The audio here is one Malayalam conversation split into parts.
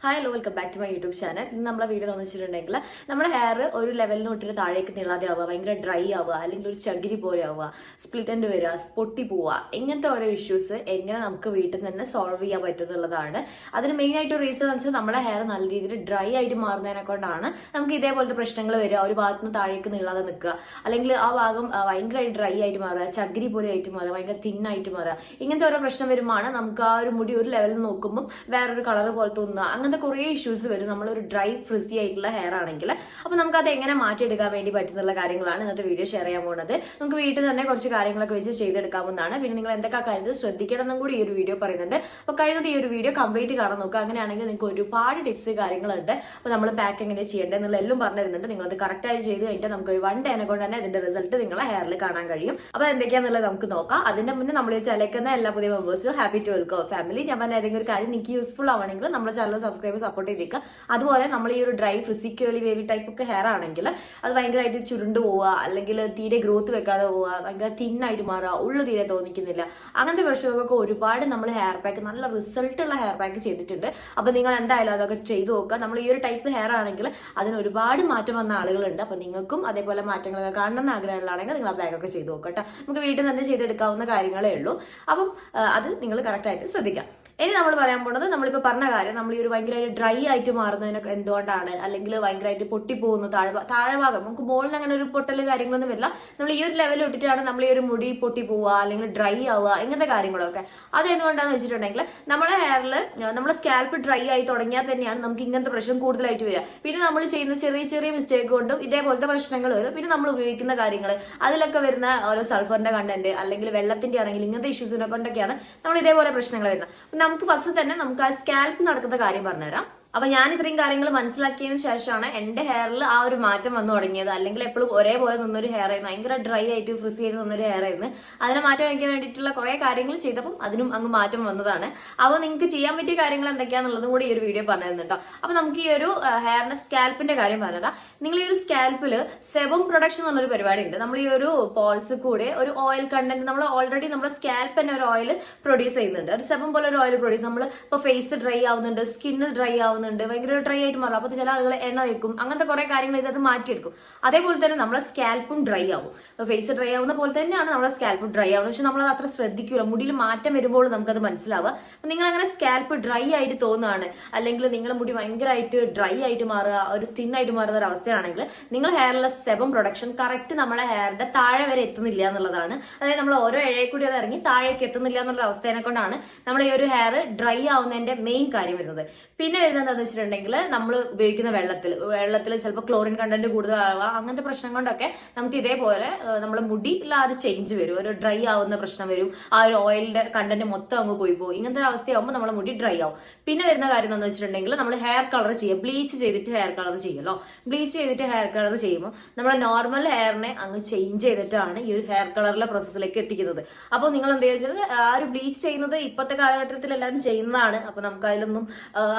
Hi hello welcome back to my YouTube channel. ഇന്ന് നമ്മളെ വീഡിയോ എന്ന് വെച്ചിട്ടുണ്ടെങ്കിൽ നമ്മുടെ ഹെയർ ഒരു ലെവലിന് തൊട്ടിട്ട് താഴേക്ക് നീളാതെ ആവുക, ഭയങ്കര ഡ്രൈ ആവുക, അല്ലെങ്കിൽ ഒരു ചകിരി പോലെ ആവുക, സ്പ്ലിറ്റ് എൻഡ് വരിക, പൊട്ടി പോവുക, ഇങ്ങനത്തെ ഓരോ ഇഷ്യൂസ് എങ്ങനെ നമുക്ക് വീട്ടിൽ തന്നെ സോൾവ് ചെയ്യാൻ പറ്റുന്നുള്ളതാണ്. അതിന് മെയിൻ ആയിട്ട് റീസൺ എന്ന് വെച്ചാൽ നമ്മുടെ ഹെയർ നല്ല രീതിയിൽ ഡ്രൈ ആയിട്ട് മാറുന്നതിനെ കൊണ്ടാണ് നമുക്ക് ഇതേപോലത്തെ പ്രശ്നങ്ങൾ വരിക. ഒരു ഭാഗത്ത് നിന്ന് താഴേക്ക് നീളാതെ നിൽക്കുക, അല്ലെങ്കിൽ ആ ഭാഗം ഭയങ്കരമായിട്ട് ഡ്രൈ ആയിട്ട് മാറുക, ചകിരി പോലെ ആയിട്ട് മാറുക, ഭയങ്കര തിന്നായിട്ട് മാറുക, ഇങ്ങനത്തെ ഓരോ പ്രശ്നം വരുമ്പോഴാണ് നമുക്ക് ആ ഒരു മുടി ഒരു ലെവലിൽ നോക്കുമ്പോൾ വേറൊരു കളർ പോലെ തോന്നുക. അങ്ങനത്തെ കുറേ ഇഷ്യൂസ് വരും നമ്മളൊരു ഡ്രൈ ഫ്രിസി ആയിട്ടുള്ള ഹെയർ ആണെങ്കിൽ. അപ്പൊ നമുക്ക് അത് എങ്ങനെ മാറ്റിയെടുക്കാൻ വേണ്ടി പറ്റുന്നുള്ള കാര്യങ്ങളാണ് ഇന്നത്തെ വീഡിയോ ഷെയർ ചെയ്യാൻ പോകുന്നത്. നമുക്ക് വീട്ടിൽ തന്നെ കുറച്ച് കാര്യങ്ങളൊക്കെ വെച്ച് ചെയ്തെടുക്കാവുന്നതാണ്. പിന്നെ നിങ്ങൾ എന്തൊക്കെ കാര്യത്തിൽ ശ്രദ്ധിക്കണം എന്നും കൂടി ഈ ഒരു വീഡിയോ പറയുന്നുണ്ട്. അപ്പൊ കഴിയുന്നത് ഈ ഒരു വീഡിയോ കംപ്ലീറ്റ് കാണാൻ നോക്കുക. അങ്ങനെയാണെങ്കിൽ നിങ്ങൾക്ക് ഒരുപാട് ടിപ്സ് കാര്യങ്ങളുണ്ട്. അപ്പൊ നമ്മൾ പാക്ക് എങ്ങനെ ചെയ്യേണ്ടത് എന്നുള്ള എല്ലാം പറഞ്ഞു തരുന്നുണ്ട്. നിങ്ങളത് കറക്റ്റ് ആയിട്ട് ചെയ്ത് കഴിഞ്ഞാൽ നമുക്ക് ഒരു 1 ഡേനെ കൊണ്ട് തന്നെ ഇതിന്റെ റിസൾട്ട് നിങ്ങളെ ഹെയറിൽ കാണാൻ കഴിയും. അപ്പൊ എന്തൊക്കെയാണെന്നുള്ളത് നമുക്ക് നോക്കാം. അതിന്റെ മുന്നേ നമ്മൾ ചലക്കുന്ന എല്ലാ പുതിയ മെമ്പേഴ്സും ഹാപ്പി ടു വെൽക്കം ഫാമിലി. ഞാൻ പറഞ്ഞ ഏതെങ്കിലും ഒരു കാര്യം നിങ്ങൾക്ക് യൂസ്ഫുൾ ആവണമെങ്കിൽ നമ്മുടെ ചാനൽ സബ്സ്ക്രൈബ് സപ്പോർട്ട് ചെയ്തേക്കുക. അതുപോലെ നമ്മൾ ഈ ഒരു ഡ്രൈ ഫ്രിസി കേളി വേവി ടൈപ്പ് ഒക്കെ ഹെയർ ആണെങ്കിൽ അത് ഭയങ്കരമായിട്ട് ചുരുണ്ട് പോവുക, അല്ലെങ്കിൽ തീരെ ഗ്രോത്ത് വെക്കാതെ പോവുക, ഭയങ്കര തിന്നായിട്ട് മാറുക, ഉള്ളു തീരെ തോന്നിക്കുന്നില്ല, അങ്ങനത്തെ പ്രശ്നങ്ങൾക്കൊക്കെ ഒരുപാട് നമ്മൾ ഹെയർ പാക്ക്, നല്ല റിസൾട്ട് ഉള്ള ഹെയർ പാക്ക് ചെയ്തിട്ടുണ്ട്. അപ്പൊ നിങ്ങൾ എന്തായാലും അതൊക്കെ ചെയ്തു നോക്കുക. നമ്മൾ ഈ ഒരു ടൈപ്പ് ഹെയർ ആണെങ്കിൽ അതിന് ഒരുപാട് മാറ്റം വന്ന ആളുകളുണ്ട്. അപ്പൊ നിങ്ങൾക്കും അതേപോലെ മാറ്റങ്ങളൊക്കെ കാണണമെന്ന് ആഗ്രഹമുള്ളതാണെങ്കിൽ നിങ്ങൾ ആ പാക്കൊക്കെ ചെയ്തു നോക്കുക കേട്ടോ. നമുക്ക് വീട്ടിൽ തന്നെ ചെയ്തെടുക്കാവുന്ന കാര്യങ്ങളേ ഉള്ളൂ. അപ്പം അത് നിങ്ങൾ കറക്റ്റ് ആയിട്ട് ശ്രദ്ധിക്കാം. ഇനി നമ്മൾ പറയാൻ പോകുന്നത്, നമ്മളിപ്പോൾ പറഞ്ഞ കാര്യം, നമ്മൾ ഈ ഒരു ഭയങ്കരമായിട്ട് ഡ്രൈ ആയിട്ട് മാറുന്നതിനൊക്കെ എന്തുകൊണ്ടാണ്, അല്ലെങ്കിൽ ഭയങ്കരമായിട്ട് പൊട്ടിപ്പോകുന്നു താഴെഭാഗം, നമുക്ക് മുകളിൽ അങ്ങനെ ഒരു പൊട്ടൽ കാര്യങ്ങളൊന്നും വരില്ല. നമ്മൾ ഈ ഒരു ലെവലിൽ ഇട്ടിട്ടാണ് നമ്മൾ ഈ ഒരു മുടി പൊട്ടി പോവുക, അല്ലെങ്കിൽ ഡ്രൈ ആവുക, ഇങ്ങനത്തെ കാര്യങ്ങളൊക്കെ. അത് എന്തുകൊണ്ടാണെന്ന് വെച്ചിട്ടുണ്ടെങ്കിൽ നമ്മളെ ഹെയറിൽ നമ്മളെ സ്കാൽപ്പ് ഡ്രൈ ആയി തുടങ്ങിയാൽ തന്നെയാണ് നമുക്ക് ഇങ്ങനത്തെ പ്രശ്നം കൂടുതലായിട്ട് വരിക. പിന്നെ നമ്മൾ ചെയ്യുന്ന ചെറിയ ചെറിയ മിസ്റ്റേക്ക് കൊണ്ടും ഇതേപോലത്തെ പ്രശ്നങ്ങൾ വരും. പിന്നെ നമ്മൾ ഉപയോഗിക്കുന്ന കാര്യങ്ങൾ, അതിലൊക്കെ വരുന്ന ഓരോ സൾഫറിന്റെ കണ്ടന്റ്, അല്ലെങ്കിൽ വെള്ളത്തിന്റെ ആണെങ്കിൽ ഇങ്ങനത്തെ ഇഷ്യൂസിനെ കൊണ്ടൊക്കെയാണ് നമ്മൾ ഇതേപോലെ പ്രശ്നങ്ങൾ വരുന്നത്. നമുക്ക് ഫസ്റ്റ് തന്നെ നമുക്ക് ആ സ്കാൽപ്പ് നടക്കുന്ന കാര്യം പറഞ്ഞുതരാം. അപ്പൊ ഞാൻ ഇത്രയും കാര്യങ്ങൾ മനസ്സിലാക്കിയതിനു ശേഷമാണ് എന്റെ ഹെയറിൽ ആ ഒരു മാറ്റം വന്നു തുടങ്ങിയത്. അല്ലെങ്കിൽ എപ്പോഴും ഒരേപോലെ നിന്നൊരു ഹെയർ ആയിരുന്നു, ഭയങ്കര ഡ്രൈ ആയിട്ട് ഫ്രിസി ആയിട്ട് നിന്നൊരു ഹെയർ ആയിരുന്നു. അതിനെ മാറ്റം വയ്ക്കാൻ വേണ്ടിയിട്ടുള്ള കുറെ കാര്യങ്ങൾ ചെയ്തപ്പോൾ അതിനും അങ്ങ് മാറ്റം വന്നതാണ്. അപ്പോൾ നിങ്ങൾക്ക് ചെയ്യാൻ പറ്റിയ കാര്യങ്ങൾ എന്തൊക്കെയാണെന്നുള്ളതും കൂടി ഈ ഒരു വീഡിയോ പറഞ്ഞു തരുന്നുണ്ടോ. അപ്പൊ നമുക്ക് ഈ ഒരു ഹെയറിന്റെ സ്കാൽപ്പിന്റെ കാര്യം പറഞ്ഞാൽ, നിങ്ങൾ ഈ ഒരു സ്കാൽപ്പില് സെബം പ്രൊഡക്ഷൻ എന്നുള്ളൊരു പരിപാടി ഉണ്ട്. നമ്മൾ ഈ ഒരു പോൾസ് കൂടെ ഒരു ഓയിൽ കണ്ടന്റ്, നമ്മൾ ഓൾറെഡി നമ്മുടെ സ്കാൽപ്പ് തന്നെ ഒരു ഓയിൽ പ്രൊഡ്യൂസ് ചെയ്യുന്നുണ്ട്. ഒരു സെബം പോലെ ഒരു ഓയിൽ പ്രൊഡ്യൂസ്, നമ്മൾ ഇപ്പൊ ഫേസ് ഡ്രൈ ആവുന്നുണ്ട്, സ്കിന്ന് ഡ്രൈ ആവുന്നുണ്ട്, ഭയങ്കര ഡ്രൈ ആയിട്ട് മാറും. അപ്പൊ ചില ആളുകൾ എണ്ണ തേക്കും, അങ്ങനത്തെ കുറെ കാര്യങ്ങൾ ഇത് മാറ്റിയെടുക്കും. അതേപോലെ തന്നെ നമ്മളെ സ്കാൽപ്പും ഡ്രൈ ആവും. ഫേസ് ഡ്രൈ ആവുന്ന പോലെ തന്നെയാണ് നമ്മുടെ സ്കാൽപ്പും ഡ്രൈ ആവുന്നത്. പക്ഷെ നമ്മളത് അത്ര ശ്രദ്ധിക്കൂല. മുടിയിൽ മാറ്റം വരുമ്പോൾ നമുക്കത് മനസ്സിലാവുക. നിങ്ങൾ അങ്ങനെ സ്കാൽപ്പ് ഡ്രൈ ആയിട്ട് തോന്നുകയാണ്, അല്ലെങ്കിൽ നിങ്ങളുടെ മുടി ഭയങ്കരമായിട്ട് ഡ്രൈ ആയിട്ട് മാറുക, ഒരു തിന്നായിട്ട് മാറുന്ന ഒരു അവസ്ഥയാണെങ്കിൽ നിങ്ങൾ ഹെയറിലെ സെബം പ്രൊഡക്ഷൻ കറക്റ്റ് നമ്മളെ ഹെയറിന്റെ താഴെ വരെ എത്തുന്നില്ല എന്നുള്ളതാണ്. അതായത് നമ്മൾ ഓരോ ഇഴയിൽ കൂടി അത് ഇറങ്ങി താഴേക്ക് എത്തുന്നില്ല എന്നുള്ള അവസ്ഥയെ കൊണ്ടാണ് നമ്മൾ ഈ ഒരു ഹെയർ ഡ്രൈ ആവുന്നതിന്റെ മെയിൻ കാര്യം വരുന്നത്. പിന്നെ വരുന്നത് എന്താണെന്ന് വെച്ചിട്ടുണ്ടെങ്കിൽ, നമ്മൾ ഉപയോഗിക്കുന്ന വെള്ളത്തിൽ ചിലപ്പോൾ ക്ലോറിൻ കണ്ടന്റ് കൂടുതലാവുക, അങ്ങനത്തെ പ്രശ്നം കൊണ്ടൊക്കെ നമുക്ക് ഇതേപോലെ നമ്മുടെ മുടിയിൽ ആ ഒരു ചേഞ്ച് വരും, ഒരു ഡ്രൈ ആവുന്ന പ്രശ്നം വരും. ആ ഒരു ഓയിലിന്റെ കണ്ടന്റ് മൊത്തം അങ്ങ് പോയി പോകും. ഇങ്ങനത്തെ ഒരു അവസ്ഥയാകുമ്പോൾ നമ്മുടെ മുടി ഡ്രൈ ആവും. പിന്നെ വരുന്ന കാര്യം എന്താണെന്ന് വെച്ചിട്ടുണ്ടെങ്കിൽ, നമ്മൾ ഹെയർ കളർ ചെയ്യുക, ബ്ലീച്ച് ചെയ്തിട്ട് ഹെയർ കളർ ചെയ്യുമല്ലോ. ബ്ലീച്ച് ചെയ്തിട്ട് ഹെയർ കളർ ചെയ്യുമ്പോൾ നമ്മുടെ നോർമൽ ഹെയറിനെ അങ്ങ് ചേഞ്ച് ചെയ്തിട്ടാണ് ഈ ഒരു ഹെയർ കളറിലെ പ്രോസസ്സിലേക്ക് എത്തിക്കുന്നത്. അപ്പോൾ നിങ്ങൾ എന്താ വെച്ചാൽ, ആ ഒരു ബ്ലീച്ച് ചെയ്യുന്നത് ഇപ്പോഴത്തെ കാലഘട്ടത്തിൽ എല്ലാവരും ചെയ്യുന്നതാണ്. അപ്പൊ നമുക്ക് അതിലൊന്നും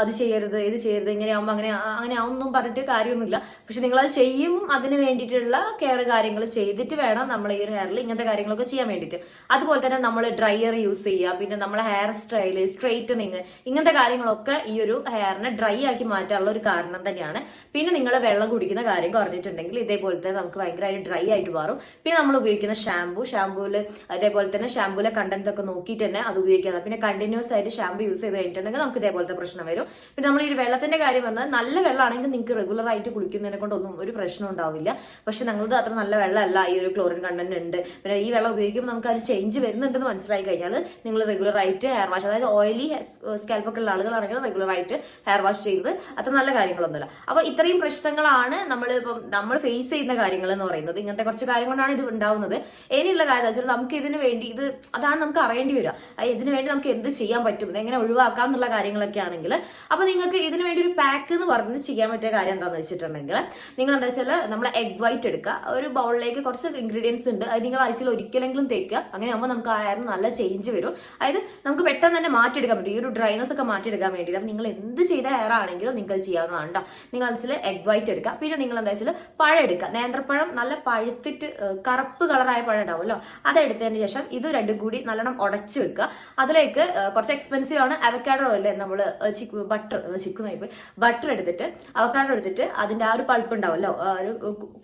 അത് ചെയ്യരുത്, ഇത് ചെയ്യരുത്, ഇങ്ങനെയാവുമ്പോൾ അങ്ങനെ ആവുമെന്നും പറഞ്ഞിട്ട് കാര്യമൊന്നുമില്ല. പക്ഷെ നിങ്ങൾ അത് ചെയ്യും, അതിന് വേണ്ടിയിട്ടുള്ള കെയർ കാര്യങ്ങൾ ചെയ്തിട്ട് വേണം നമ്മൾ ഈ ഒരു ഹെയറിൽ ഇങ്ങനത്തെ കാര്യങ്ങളൊക്കെ ചെയ്യാൻ വേണ്ടിയിട്ട്. അതുപോലെ തന്നെ നമ്മൾ ഡ്രയർ യൂസ് ചെയ്യുക, പിന്നെ നമ്മളെ ഹെയർ സ്റ്റൈല്, സ്ട്രെയിറ്റനിങ്, ഇങ്ങനത്തെ കാര്യങ്ങളൊക്കെ ഈ ഒരു ഹെയറിനെ ഡ്രൈ ആക്കി മാറ്റാനുള്ള ഒരു കാരണം തന്നെയാണ്. പിന്നെ നിങ്ങൾ വെള്ളം കുടിക്കുന്ന കാര്യം കുറഞ്ഞിട്ടുണ്ടെങ്കിൽ ഇതേപോലത്തെ നമുക്ക് ഭയങ്കരമായിട്ട് ഡ്രൈ ആയിട്ട് മാറും. പിന്നെ നമ്മൾ ഉപയോഗിക്കുന്ന ഷാമ്പൂല് അതേപോലെ തന്നെ ഷാമ്പൂലെ കണ്ടന്റ് ഒക്കെ നോക്കിയിട്ട് തന്നെ അത് ഉപയോഗിക്കുക. പിന്നെ കണ്ടിന്യൂസ് ആയിട്ട് ഷാമ്പൂ യൂസ് ചെയ്ത് കഴിഞ്ഞിട്ടുണ്ടെങ്കിൽ നമുക്ക് ഇതേപോലത്തെ പ്രശ്നം വരും. പിന്നെ നമ്മൾ ഈ വെള്ളത്തിന്റെ കാര്യം പറഞ്ഞാൽ, നല്ല വെള്ളമാണെങ്കിൽ നിങ്ങൾക്ക് റെഗുലർ ആയിട്ട് കുളിക്കുന്നതിനെ കൊണ്ടൊന്നും ഒരു പ്രശ്നം ഉണ്ടാവില്ല. പക്ഷെ ഞങ്ങളത് അത്ര നല്ല വെള്ളമല്ല, ഈ ഒരു ക്ലോറിൻ കണ്ടന്റ് ഉണ്ട്. പിന്നെ ഈ വെള്ളം ഉപയോഗിക്കുമ്പോൾ നമുക്ക് അത് ചേഞ്ച് വരുന്നുണ്ടെന്ന് മനസ്സിലായി കഴിഞ്ഞാൽ നിങ്ങൾ റെഗുലർ ആയിട്ട് ഹെയർ വാഷ്, അതായത് ഓയിലി സ്കാൽപ്പൊക്കെ ഉള്ള ആളുകളാണെങ്കിൽ റെഗുലർ ആയിട്ട് ഹെയർ വാഷ് ചെയ്യുന്നത് അത്ര നല്ല കാര്യങ്ങളൊന്നുമില്ല. അപ്പൊ ഇത്രയും പ്രശ്നങ്ങളാണ് നമ്മൾ ഫേസ് ചെയ്യുന്ന കാര്യങ്ങൾ എന്ന് പറയുന്നത്. ഇങ്ങനത്തെ കുറച്ച് കാര്യം കൊണ്ടാണ് ഇത് ഉണ്ടാവുന്നത്. ഇനിയുള്ള കാര്യം എന്ന് വെച്ചാൽ, നമുക്ക് ഇതിന് വേണ്ടി അതാണ് നമുക്ക് അറിയേണ്ടി വരിക. ഇതിനു വേണ്ടി നമുക്ക് എന്ത് ചെയ്യാൻ പറ്റും, എങ്ങനെ ഒഴിവാക്കാം എന്നുള്ള കാര്യങ്ങളൊക്കെ ആണെങ്കിൽ, അപ്പൊ നിങ്ങൾക്ക് ഇതിനു വേണ്ടി ഒരു പാക്ക് എന്ന് പറഞ്ഞ് ചെയ്യാൻ പറ്റിയ കാര്യം എന്താണെന്ന് വെച്ചിട്ടുണ്ടെങ്കിൽ, നിങ്ങൾ എന്താ വെച്ചാൽ നമ്മൾ എഗ് വൈറ്റ് എടുക്കുക. ഒരു ബൗളിലേക്ക് കുറച്ച് ഇൻഗ്രീഡിയൻസ് ഉണ്ട്, അത് നിങ്ങൾ ആഴ്ചയിൽ ഒരിക്കലെങ്കിലും തേക്കുക. അങ്ങനെ ആകുമ്പോൾ നമുക്ക് ആ ഹെയറിന് നല്ല ചേഞ്ച് വരും. അതായത് നമുക്ക് പെട്ടെന്ന് തന്നെ മാറ്റിയെടുക്കാൻ പറ്റും, ഈ ഒരു ഡ്രൈനസ് ഒക്കെ മാറ്റിയെടുക്കാൻ വേണ്ടിയിട്ട്. നിങ്ങൾ എന്ത് ചെയ്ത ഹെയർ ആണെങ്കിലും നിങ്ങൾക്ക് അത് ചെയ്യാവുന്നതാണ് കേട്ടോ. നിങ്ങൾ അതിൽ എഗ് വൈറ്റ് എടുക്കുക. പിന്നെ നിങ്ങൾ എന്താ വെച്ചാൽ പഴം എടുക്കുക. നേന്ത്രപ്പഴം നല്ല പഴുത്തിട്ട് കറുപ്പ് കളറായ പഴം ഉണ്ടാവുമല്ലോ, അതെടുത്തതിന് ശേഷം ഇത് രണ്ടും കൂടി നല്ലോണം ഉടച്ച് വെക്കുക. അതിലേക്ക് കുറച്ച് എക്സ്പെൻസീവ് ആണ് അവക്കാഡോ അല്ലേ, നമ്മൾ ബട്ടർ ചിക്കുന്നായി പോയി. ബട്ടർ എടുത്തിട്ട് അവക്കാഡോ എടുത്തിട്ട് അതിന്റെ ആ ഒരു പൾപ്പ് ഉണ്ടാവുമല്ലോ, ഒരു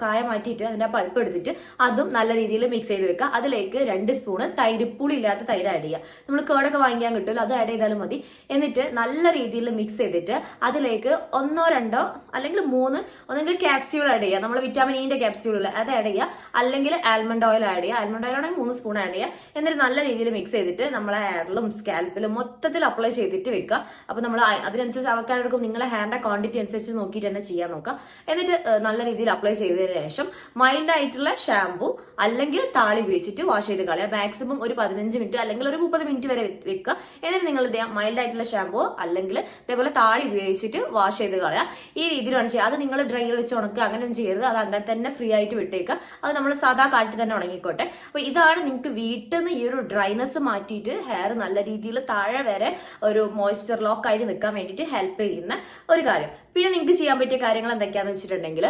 കായ മാറ്റിയിട്ട് അതിന്റെ ആ പൾപ്പ് എടുത്തിട്ട് അതും നല്ല രീതിയിൽ മിക്സ് ചെയ്ത് വെക്കുക. അതിലേക്ക് 2 സ്പൂണ് തൈര്, പുളി ഇല്ലാത്ത തൈര് ആഡ് ചെയ്യുക. നമ്മൾ കേടൊക്കെ വാങ്ങിക്കാൻ കിട്ടുമല്ലോ, അത് ആഡ് ചെയ്താലും മതി. എന്നിട്ട് നല്ല രീതിയിൽ മിക്സ് ചെയ്തിട്ട് അതിലേക്ക് 1 2 അല്ലെങ്കിൽ 3 ഒന്നെങ്കിൽ ക്യാപ്സ്യൂൾ ആഡ് ചെയ്യുക, നമ്മൾ വിറ്റാമിൻ ഇന്റെ ക്യാപ്സ്യൂൾ അത് ആഡ് ചെയ്യുക, അല്ലെങ്കിൽ ആൽമണ്ട് ഓയിൽ ആഡ് ചെയ്യുക. ആൽമണ്ട് ഓയിൽ ആണെങ്കിൽ 3 സ്പൂൺ ആഡ് ചെയ്യുക. എന്നിട്ട് നല്ല രീതിയിൽ മിക്സ് ചെയ്തിട്ട് നമ്മളെ ഹെയറിലും സ്കാൽപ്പിലും മൊത്തത്തിൽ അപ്ലൈ ചെയ്തിട്ട് വെക്കുക. അപ്പൊ നമ്മൾ അതിനനുസരിച്ച് അവക്കാഡോ എടുക്കും, നിങ്ങളെ ഹെയറിന്റെ ക്വാണ്ടിറ്റി അനുസരിച്ച് നോക്കിയിട്ട് തന്നെ ചെയ്യാൻ നോക്കാം. എന്നിട്ട് നല്ല രീതിയിൽ അപ്ലൈ ചെയ്തതിന് ശേഷം മൈൽഡ് ആയിട്ടുള്ള ഷാമ്പു അല്ലെങ്കിൽ താളി ഉപയോഗിച്ചിട്ട് വാഷ് ചെയ്ത് കളയുക. മാക്സിമം ഒരു 15 മിനിറ്റ് അല്ലെങ്കിൽ ഒരു 30 മിനിറ്റ് വരെ വെക്കുക. എന്നിട്ട് നിങ്ങൾ മൈൽഡ് ആയിട്ടുള്ള ഷാമ്പു അല്ലെങ്കിൽ ഇതേപോലെ താളി ഉപയോഗിച്ചിട്ട് വാഷ് ചെയ്ത് കളയുക. ഈ രീതിയിലാണ് ചെയ്യുക. അത് നിങ്ങൾ ഡ്രൈയർ വെച്ച് ഉണക്കുക, അങ്ങനെയൊന്നും ചെയ്യരുത്. അത് അങ്ങനെ തന്നെ ഫ്രീ ആയിട്ട് വിട്ടേക്കുക. അത് നമ്മൾ സാധാ കാറ്റിൽ തന്നെ ഉണങ്ങിക്കോട്ടെ. അപ്പൊ ഇതാണ് നിങ്ങൾക്ക് വീട്ടിൽ നിന്ന് ഈ ഒരു ഡ്രൈനെസ് മാറ്റിയിട്ട് ഹെയർ നല്ല രീതിയിൽ താഴെ വരെ ഒരു മോയ്സ്ചർ ലോക്ക് ആയിട്ട് നിൽക്കാൻ വേണ്ടിയിട്ട് ഹെൽപ്പ് ചെയ്യുന്ന ഒരു കാര്യം. പിന്നെ നിങ്ങൾക്ക് ചെയ്യാൻ പറ്റിയ കാര്യങ്ങൾ എന്തൊക്കെയാന്ന് വെച്ചിട്ടുണ്ടെങ്കിൽ,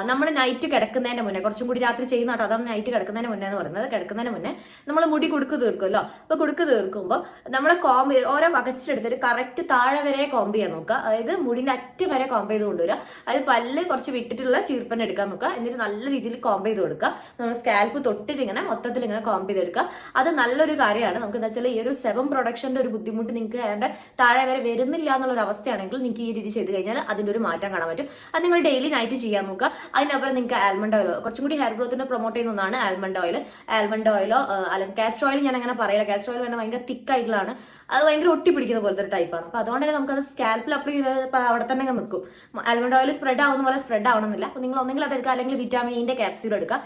നമ്മൾ നൈറ്റ് കിടക്കുന്നതിന് മുന്നേ, കുറച്ചും കൂടി രാത്രി ചെയ്യുന്ന കേട്ടോ, അതാണ് നൈറ്റ് കിടക്കുന്നതിന് മുന്നേ എന്ന് പറയുന്നത്. കിടക്കുന്നതിന് മുന്നേ നമ്മൾ മുടി കുടുക്ക് തീർക്കുമല്ലോ. അപ്പൊ കുടുക്ക് തീർക്കുമ്പോൾ നമ്മൾ കോമ്പ് ഓരോ വകച്ചിലെടുത്തിട്ട് കറക്റ്റ് താഴെ വരെ കോമ്പ് ചെയ്യാൻ നോക്കുക. അതായത് മുടിന്റെ അറ്റം വരെ കോമ്പ് ചെയ്ത് കൊണ്ടുവരിക. അത് പല്ല് കുറച്ച് വിട്ടിട്ടുള്ള ചീർപ്പൻ എടുക്കാൻ നോക്കുക. എന്നിട്ട് നല്ല രീതിയിൽ കോമ്പ് ചെയ്ത് കൊടുക്കുക. നമ്മൾ സ്കാൽപ്പ് തൊട്ടിട്ട് ഇങ്ങനെ മൊത്തത്തിൽ ഇങ്ങനെ കോമ്പ് ചെയ്തെടുക്കുക. അത് നല്ലൊരു കാര്യമാണ്. നമുക്ക് എന്താ വെച്ചാൽ ഈ ഒരു സെബം പ്രൊഡക്ഷന്റെ ഒരു ബുദ്ധിമുട്ട് നിങ്ങൾക്ക് അതിന്റെ താഴെ വരെ വരുന്നില്ല എന്നുള്ളൊരു അവസ്ഥയാണെങ്കിൽ നിങ്ങൾക്ക് ഈ രീതി ചെയ്ത് കഴിഞ്ഞാൽ അതിന്റെ ഒരു മാറ്റം കാണാൻ പറ്റും. അത് നിങ്ങൾ ഡെയിലി നൈറ്റ് ചെയ്യാൻ നോക്കുക. അതിനപ്പുറം നിങ്ങൾക്ക് ആൽമണ്ട് ഓയിലോ, കുറച്ചും കൂടി ഹെയർ ഗ്രോത്തിനെ പ്രൊമോട്ട് ചെയ്യുന്ന ഒന്നാണ് ആൽമണ്ട് ഓയിൽ. ആൽമണ്ട് ഓയിലോ അല്ലെങ്കിൽ കാസ്റ്റർ ഓയിൽ ഞാൻ അങ്ങനെ പറയില്ല. കാസ്റ്റർ ഓയിൽ തന്നെ ഭയങ്കര തിക്കായിട്ടുള്ളതാണ്. അത് ഭയങ്കര ഒട്ടി പിടിക്കുന്ന പോലത്തെ ഒരു ടൈപ്പാണ്. അപ്പൊ അതുകൊണ്ട് തന്നെ നമുക്കത് സ്കാൽപ്പിൽ അപ്ലൈ ചെയ്ത് അവിടെ തന്നെ നിൽക്കും. ആൽമണ്ട് ഓയിൽ സ്പ്രെഡ് ആവുന്ന പോലെ സ്പ്രെഡ് ആവണമെന്നില്ല. അപ്പൊ നിങ്ങൾ ഒന്നെങ്കിൽ അത് എടുക്കുക, അല്ലെങ്കിൽ വിറ്റാമിൻ ഇന്റെ ക്യാപ്സ്യൂൾ എടുക്കുക.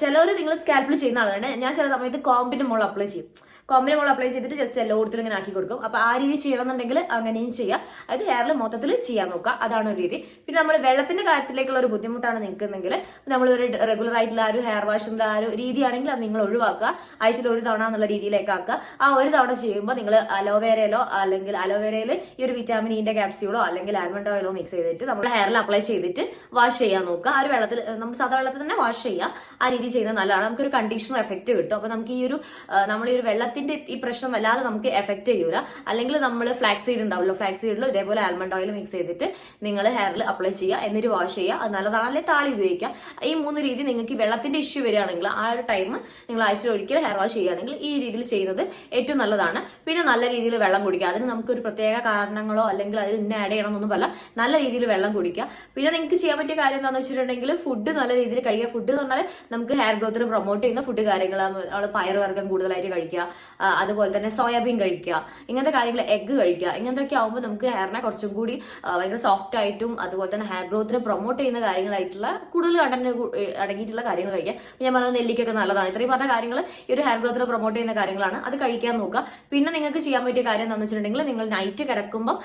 ചിലവർ നിങ്ങൾ സ്കാൽപ്പിൽ ചെയ്യുന്ന ആളാണ്. ഞാൻ ചില സമയത്ത് കോമ്പിന്റെ മുകളിൽ അപ്ലൈ ചെയ്യും. കോമ്പിന് മുകളിൽ അപ്ലൈ ചെയ്തിട്ട് ജസ്റ്റ് എല്ലായിടത്തും ഇങ്ങനെ ആക്കി കൊടുക്കും. അപ്പൊ ആ രീതി ചെയ്യണമെന്നുണ്ടെങ്കിൽ അങ്ങനെയും ചെയ്യാം. അത് ഹെയറിൽ മൊത്തത്തിൽ ചെയ്യാൻ നോക്കുക. അതാണ് ഒരു രീതി. പിന്നെ നമ്മൾ വെള്ളത്തിന്റെ കാര്യത്തിലേക്കുള്ള ഒരു ബുദ്ധിമുട്ടാണ് നിൽക്കുന്നെങ്കിൽ നമ്മൾ ഒരു റെഗുലർ ആയിട്ടുള്ള ആ ഒരു ഹെയർ വാഷിന്റെ ആ ഒരു രീതിയാണെങ്കിൽ അത് നിങ്ങൾ ഒഴിവാക്കുക. ആഴ്ചയിൽ 1 തവണ എന്നുള്ള രീതിയിലേക്ക് ആക്കുക. ആ 1 തവണ ചെയ്യുമ്പോൾ നിങ്ങൾ അലോവേരയിലോ അല്ലെങ്കിൽ അലോവേരയിൽ ഈ ഒരു വിറ്റാമിൻ ഇന്റെ ക്യാപ്സ്യൂളോ അല്ലെങ്കിൽ ആൽമണ്ട് ഓയിലോ മിക്സ് ചെയ്തിട്ട് നമ്മൾ ഹെയറിൽ അപ്ലൈ ചെയ്തിട്ട് വാഷ് ചെയ്യാൻ നോക്കുക. ആ ഒരു വെള്ളത്തിൽ നമ്മൾ സാധാ വെള്ളത്തിൽ തന്നെ വാഷ് ചെയ്യുക. ആ രീതി ചെയ്യുന്നത് നല്ലതാണ്. നമുക്കൊരു കണ്ടീഷണർ എഫക്റ്റ് കിട്ടും. അപ്പൊ നമുക്ക് ഈ ഒരു നമ്മൾ ഈ ഒരു വെള്ളത്തിന്റെ ഈ പ്രശ്നം വല്ലാതെ നമുക്ക് എഫക്ട് ചെയ്യൂല. അല്ലെങ്കിൽ നമ്മൾ ഫ്ലാക്സ് സീഡ് ഉണ്ടാവുമല്ലോ, ഫ്ലാക്സ് സീഡിൽ ഇതേപോലെ ആൽമണ്ട് ഓയിൽ മിക്സ് ചെയ്തിട്ട് നിങ്ങൾ ഹെയറിൽ അപ്ലൈ ചെയ്യുക. എന്നിട്ട് വാഷ് ചെയ്യുക. അത് നല്ലതാണ്. അല്ലെങ്കിൽ താളി ഉപയോഗിക്കുക. ഈ 3 രീതി നിങ്ങൾക്ക് വെള്ളത്തിന്റെ ഇഷ്യൂ വരികയാണെങ്കിൽ ആ ഒരു ടൈം നിങ്ങൾ ആഴ്ചയിൽ ഒരിക്കൽ ഹെയർ വാഷ് ചെയ്യുകയാണെങ്കിൽ ഈ രീതിയിൽ ചെയ്യുന്നത് ഏറ്റവും നല്ലതാണ്. പിന്നെ നല്ല രീതിയിൽ വെള്ളം കുടിക്കുക. അതിന് നമുക്കൊരു പ്രത്യേക കാരണങ്ങളോ അല്ലെങ്കിൽ അതിൽ ഇന്ന ആഡ് ചെയ്യണമെന്നൊന്നും പറയില്ല. നല്ല രീതിയിൽ വെള്ളം കുടിക്കുക. പിന്നെ നിങ്ങൾക്ക് ചെയ്യാൻ പറ്റിയ കാര്യം എന്താണെന്ന് വെച്ചിട്ടുണ്ടെങ്കിൽ ഫുഡ് നല്ല രീതിയിൽ കഴിക്കുക. ഫുഡ് എന്ന് പറഞ്ഞാൽ നമുക്ക് ഹെയർ ഗ്രോത്തിന് പ്രൊമോട്ട് ചെയ്യുന്ന ഫുഡ് കാര്യങ്ങൾ, നമ്മൾ പയറുവർഗ്ഗം കൂടുതലായിട്ട് കഴിക്കുക, അതുപോലെ തന്നെ സോയാബീൻ കഴിക്കുക, ഇങ്ങനത്തെ കാര്യങ്ങൾ, എഗ്ഗ് കഴിക്കുക. ഇങ്ങനത്തെയൊക്കെ ആകുമ്പോൾ നമുക്ക് ഹെയറിനെ കുറച്ചും കൂടി ഭയങ്കര സോഫ്റ്റ് ആയിട്ടും അതുപോലെ തന്നെ ഹെയർ ഗ്രോത്തിനെ പ്രൊമോട്ട് ചെയ്യുന്ന കാര്യങ്ങളായിട്ടുള്ള കൂടുതൽ കണ്ടന്റ് അടങ്ങിയിട്ടുള്ള കാര്യങ്ങൾ കഴിക്കുക. ഞാൻ പറഞ്ഞ നെല്ലിക്കൊക്കെ നല്ലതാണ്. ഇത്രയും പറഞ്ഞ കാര്യങ്ങൾ ഈ ഒരു ഹെയർ ഗ്രോത്തിനെ പ്രൊമോട്ട് ചെയ്യുന്ന കാര്യങ്ങളാണ്. അത് കഴിക്കാൻ നോക്കുക. പിന്നെ നിങ്ങൾക്ക് ചെയ്യാൻ പറ്റിയ കാര്യം എന്താണെന്ന് വെച്ചിട്ടുണ്ടെങ്കിൽ, നിങ്ങൾ നൈറ്റ് കിടക്കുമ്പോൾ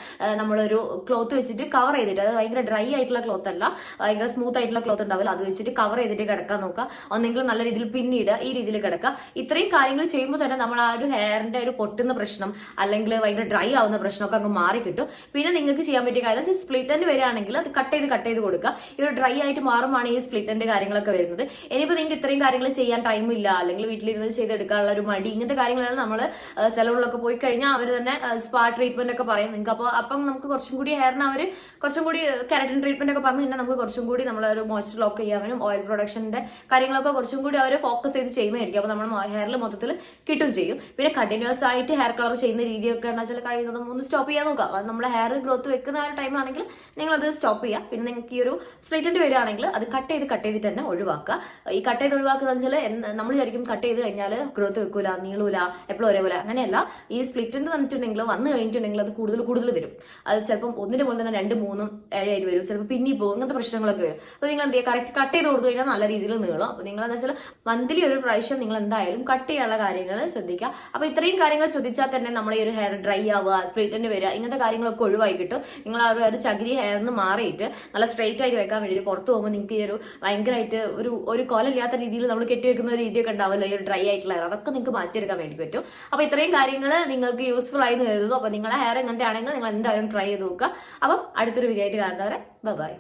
നമ്മളൊരു ക്ലോത്ത് വെച്ചിട്ട് കവർ ചെയ്തിട്ട്, അത് ഭയങ്കര ഡ്രൈ ആയിട്ടുള്ള ക്ലോത്ത് അല്ല, ഭയങ്കര സ്മൂത്ത് ആയിട്ടുള്ള ക്ലോത്ത് ഉണ്ടാവില്ല, അത് വെച്ചിട്ട് കവർ ചെയ്തിട്ട് കിടക്കാൻ നോക്കുക. ഒന്നെങ്കിൽ നല്ല രീതിയിൽ പിന്നീട് ഈ രീതിയിൽ കിടക്കുക. ഇത്രയും കാര്യങ്ങൾ ചെയ്യുമ്പോൾ തന്നെ നമ്മൾ ആ ഒരു ഹെയറിന്റെ ഒരു പൊട്ടുന്ന പ്രശ്നം അല്ലെങ്കിൽ ഭയങ്കര ഡ്രൈ ആവുന്ന പ്രശ്നമൊക്കെ അങ്ങ് മാറി കിട്ടും. പിന്നെ നിങ്ങൾക്ക് ചെയ്യാൻ പറ്റിയ കാര്യം, സ്പ്ലിറ്റ് എൻഡ് വരികയാണെങ്കിൽ അത് കട്ട് ചെയ്ത് കൊടുക്കുക. ഈ ഒരു ഡ്രൈ ആയിട്ട് മാറുമാണ് ഈ സ്പ്ലിറ്റ് എൻഡ് കാര്യങ്ങളൊക്കെ വരുന്നത്. ഇനിയിപ്പോൾ നിങ്ങൾക്ക് ഇത്രയും കാര്യങ്ങൾ ചെയ്യാൻ ടൈമില്ല, അല്ലെങ്കിൽ വീട്ടിലിരുന്ന് ചെയ്തെടുക്കാനുള്ള ഒരു മടി, ഇങ്ങനത്തെ കാര്യങ്ങളാണ് നമ്മൾ സലൂണിലൊക്കെ പോയി കഴിഞ്ഞാൽ അവർ തന്നെ സ്പാ ട്രീറ്റ്മെന്റ് ഒക്കെ പറയും നിങ്ങൾക്ക്. അപ്പം നമുക്ക് കുറച്ചും കൂടി ഹെയറിന് അവർ കുറച്ചും കൂടി കെരാറ്റിൻ ട്രീറ്റ്മെന്റ് ഒക്കെ പറഞ്ഞു കഴിഞ്ഞാൽ നമുക്ക് കുറച്ചും കൂടി നമ്മളൊരു മോയ്സ്ചർ ലോക്ക് ചെയ്യാനും ഓയിൽ പ്രൊഡക്ഷന്റെ കാര്യങ്ങളൊക്കെ കുറച്ചും കൂടി അവർ ഫോക്കസ് ചെയ്ത് ചെയ്യുന്നതായിരിക്കും. അപ്പോൾ നമ്മൾ ഹെയറിൽ മൊത്തത്തിൽ കിട്ടും ചെയ്യും. പിന്നെ കണ്ടിന്യൂസ് ആയിട്ട് ഹെയർ കളർ ചെയ്യുന്ന രീതിയൊക്കെ വെച്ചാൽ കഴിയുന്നതും ഒന്ന് സ്റ്റോപ്പ് ചെയ്യാൻ നോക്കുക. നമ്മുടെ ഹെയർ ഗ്രോത്ത് വെക്കുന്ന ആ ഒരു ടൈം ആണെങ്കിൽ നിങ്ങൾ അത് സ്റ്റോപ്പ് ചെയ്യുക. പിന്നെ നിങ്ങൾക്ക് ഈ ഒരു സ്പ്ലിറ്റ് എൻഡ് വരികയാണെങ്കിൽ അത് കട്ട് ചെയ്തിട്ട് തന്നെ ഒഴിവാക്കുക. ഈ കട്ട് ചെയ്ത് ഒഴിവാക്കുക എന്ന് വെച്ചാൽ നമ്മൾ വിചാരിക്കും കട്ട് ചെയ്ത് കഴിഞ്ഞാൽ ഗ്രോത്ത് വെക്കൂല, നീളൂല, എപ്പോഴും ഒരേപോലെ. അങ്ങനെയല്ല. ഈ സ്പ്ലിറ്റ് എൻഡ് വന്നു കഴിഞ്ഞിട്ടുണ്ടെങ്കിൽ അത് കൂടുതൽ വരും. അത് ചിലപ്പം 1ന്റെ മുകളിൽ തന്നെ 2, 3 7 വരും. ചിലപ്പോൾ പിന്നി പോകും. ഇങ്ങനത്തെ പ്രശ്നങ്ങളൊക്കെ വരും. അപ്പോൾ നിങ്ങൾ എന്ത് ചെയ്യുക, കറക്റ്റ് കട്ട് ചെയ്ത് കൊടുത്തു കഴിഞ്ഞാൽ നല്ല രീതിയിൽ നീളും. അപ്പോൾ നിങ്ങൾ എന്താ വെച്ചാൽ മന്ത്ലി ഒരു പ്രാവശ്യം നിങ്ങൾ എന്തായാലും കട്ട് ചെയ്യാനുള്ള കാര്യങ്ങൾ ശ്രദ്ധിക്കുക. അപ്പോൾ ഇത്രയും കാര്യങ്ങൾ ശ്രദ്ധിച്ചാൽ തന്നെ നമ്മൾ ഈ ഒരു ഹെയർ ഡ്രൈ ആവുക, സ്പ്ലിറ്റ് എൻഡ് വരിക, ഇങ്ങനത്തെ കാര്യങ്ങളൊക്കെ ഒഴിവായി കിട്ടും. നിങ്ങൾ ആ ഒരു ചകിരി ഹെയറിന് മാറിയിട്ട് നല്ല സ്ട്രെയിറ്റ് ആയിട്ട് വെക്കാൻ വേണ്ടിയിട്ട് പുറത്ത് പോകുമ്പോൾ നിങ്ങൾക്ക് ഈ ഒരു ഭയങ്കരമായിട്ട് ഒരു കൊലമില്ലാത്ത രീതിയിൽ നമ്മൾ കെട്ടിവെക്കുന്ന ഒരു രീതിയൊക്കെ ഉണ്ടാവില്ല, ഈ ഒരു ഡ്രൈ ആയിട്ടുള്ള ഹെയർ, അതൊക്കെ നിങ്ങൾക്ക് മാറ്റിയെടുക്കാൻ വേണ്ടി പറ്റും. അപ്പോൾ ഇത്രയും കാര്യങ്ങൾ നിങ്ങൾക്ക് യൂസ്ഫുൾ ആയി കരുതുന്നു. അപ്പോൾ നിങ്ങളുടെ ഹെയർ എങ്ങനത്തെ ആണെങ്കിൽ നിങ്ങൾ എന്തായാലും ട്രൈ ചെയ്ത് നോക്കുക. അപ്പം അടുത്തൊരു വീഡിയോ ആയിട്ട് കാണുന്നവരെ ബൈ.